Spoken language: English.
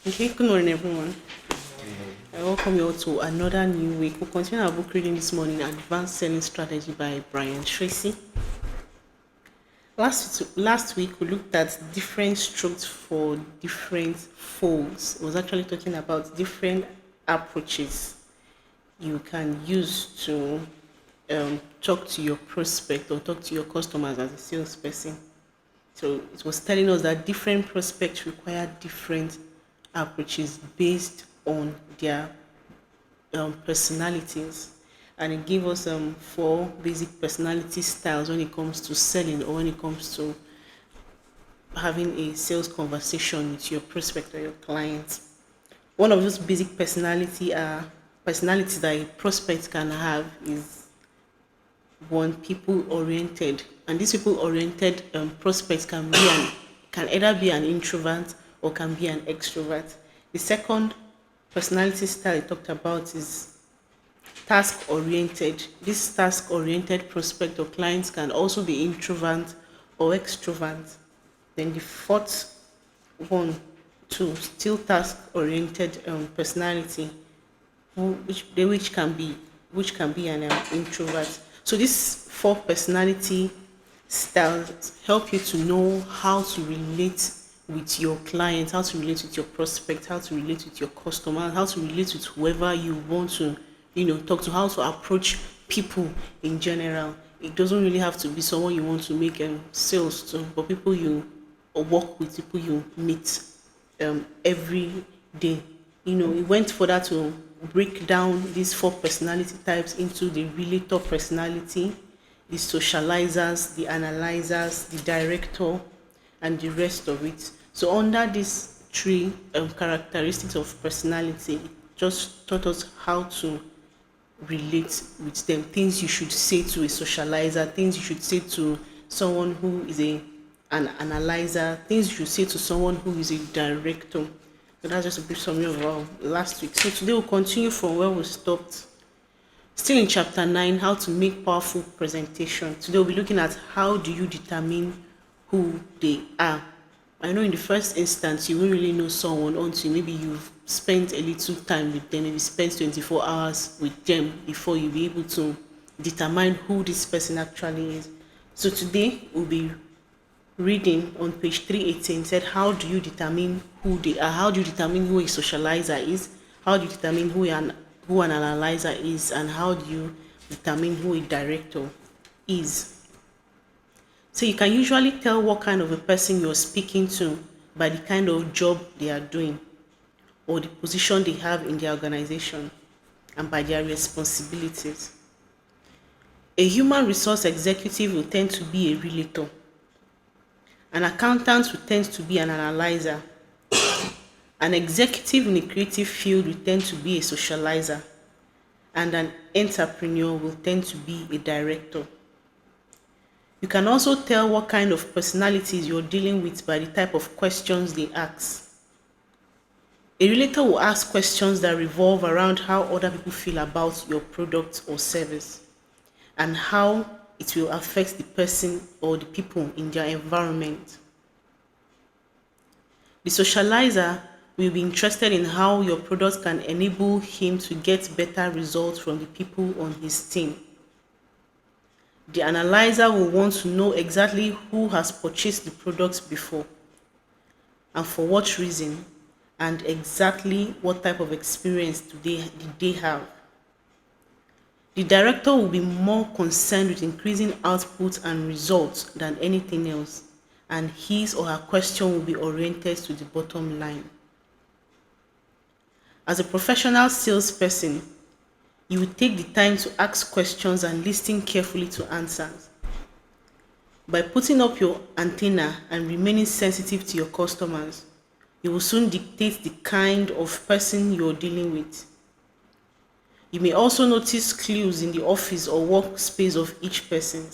Okay, good morning, everyone. I welcome you all to another new week. We'll continue our book reading this morning, Advanced Selling Strategy by Brian Tracy. Last week, we looked at different strokes for different folds. It was actually talking about different approaches you can use to talk to your prospect or talk to your customers as a salesperson. So it was telling us that different prospects require different approaches based on their personalities. And it gave us four basic personality styles when it comes to selling or when it comes to having a sales conversation with your prospect or your client. One of those basic personalities that a prospect can have is one people oriented, and these people oriented prospects can either be an introvert or can be an extrovert. The second personality style I talked about is task oriented. This task oriented prospect or clients can also be introvert or extrovert. Then the fourth one, to still task oriented personality, which can be an introvert. So these four personality styles help you to know how to relate with your client, how to relate with your prospect, how to relate with your customer, how to relate with whoever you want to, talk to, how to approach people in general. It doesn't really have to be someone you want to make sales to, but people you work with, people you meet every day. It went further to break down these four personality types into the relator personality, the socializers, the analyzers, the director, and the rest of it. So under these three characteristics of personality, it just taught us how to relate with them. Things you should say to a socializer, things you should say to someone who is an analyzer, things you should say to someone who is a director. So that's just a brief summary of our last week. So today we'll continue from where we stopped. Still in chapter 9, how to make powerful presentation. Today we'll be looking at how do you determine who they are. I know in the first instance you won't really know someone until maybe you've spent a little time with them, maybe spent 24 hours with them before you'll be able to determine who this person actually is. So today we'll be reading on page 318. Said, how do you determine who they are? How do you determine who a socializer is? How do you determine who an analyzer is? And how do you determine who a director is? So you can usually tell what kind of a person you're speaking to by the kind of job they are doing or the position they have in the organization and by their responsibilities. A human resource executive will tend to be a relator. An accountant will tend to be an analyzer. An executive in a creative field will tend to be a socializer. And an entrepreneur will tend to be a director. You can also tell what kind of personalities you're dealing with by the type of questions they ask. A relator will ask questions that revolve around how other people feel about your product or service and how it will affect the person or the people in their environment. The socializer will be interested in how your product can enable him to get better results from the people on his team. The analyzer will want to know exactly who has purchased the product before and for what reason, and exactly what type of experience did they have. The director will be more concerned with increasing output and results than anything else, and his or her question will be oriented to the bottom line. As a professional salesperson, you will take the time to ask questions and listen carefully to answers. By putting up your antenna and remaining sensitive to your customers, you will soon dictate the kind of person you're dealing with. You may also notice clues in the office or workspace of each person.